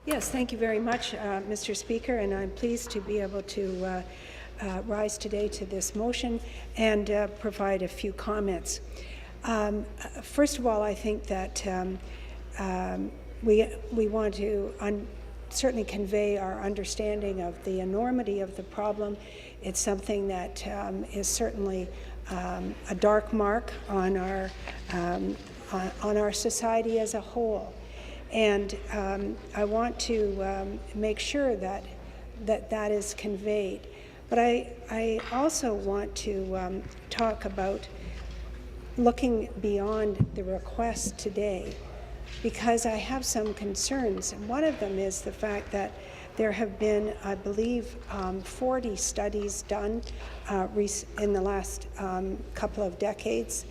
Yes, thank you very much, Mr. Speaker, and I'm pleased to be able to rise today to this motion and provide a few comments. First of all, I think that we want to certainly convey our understanding of the enormity of the problem. It's something that is certainly a dark mark on our society as a whole. And I want to make sure that that is conveyed. But I also want to talk about looking beyond the request today, because I have some concerns. And one of them is the fact that there have been, I believe, 40 studies done in the last couple of decades,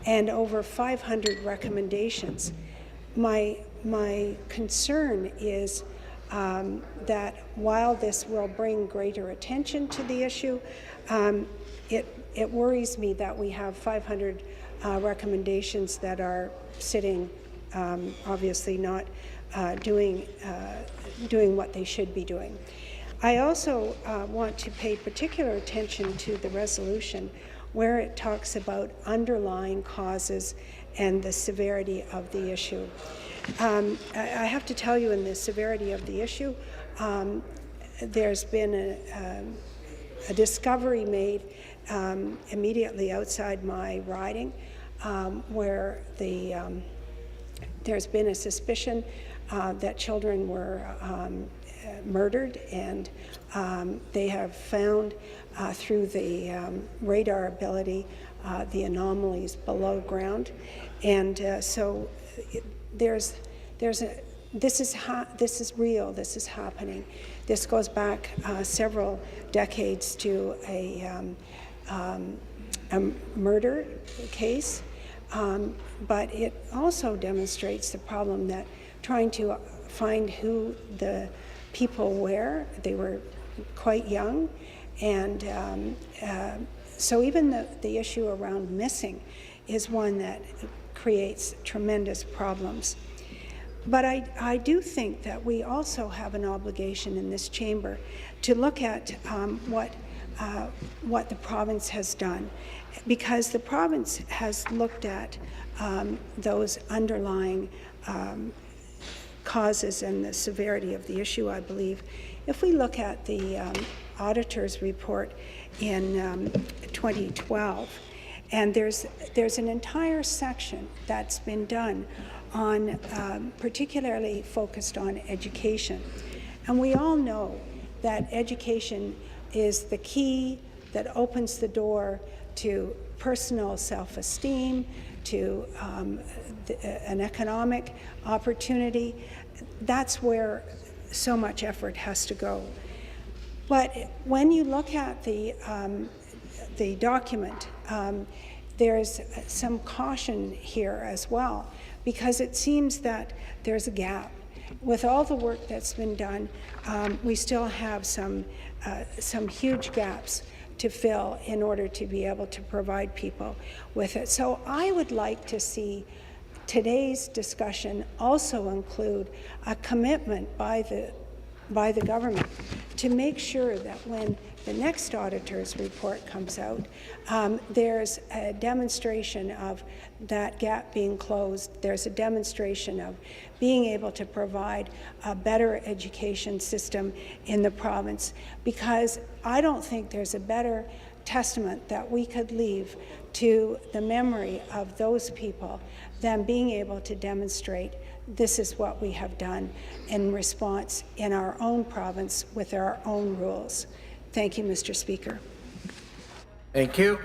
and over 500 recommendations. My concern is that while this will bring greater attention to the issue, it worries me that we have 500 recommendations that are sitting, obviously not doing what they should be doing. I also want to pay particular attention to the resolution where it talks about underlying causes and the severity of the issue. I have to tell you, in the severity of the issue, there's been a discovery made immediately outside my riding where there's been a suspicion that children were murdered, and they have found through the radar ability the anomalies below ground, and so this is real. This is happening. This goes back several decades to a murder case, but it also demonstrates the problem that trying to find who the people were. They were quite young, and so even the issue around missing is one that creates tremendous problems. But I do think that we also have an obligation in this chamber to look at what the province has done, because the province has looked at those underlying causes and the severity of the issue, I believe. If we look at the auditor's report in 2012, and there's an entire section that's been done on particularly focused on education. And we all know that education is the key that opens the door to personal self-esteem, to an economic opportunity. That's where so much effort has to go. But when you look at the document, there's some caution here as well, because it seems that there's a gap. With all the work that's been done, we still have some huge gaps to fill in order to be able to provide people with it. So I would like to see today's discussion also include a commitment by the government to make sure that when the next auditor's report comes out, there's a demonstration of that gap being closed. There's a demonstration of being able to provide a better education system in the province, because I don't think there's a better testament that we could leave to the memory of those people than being able to demonstrate this is what we have done in response in our own province with our own rules. Thank you, Mr. Speaker. Thank you.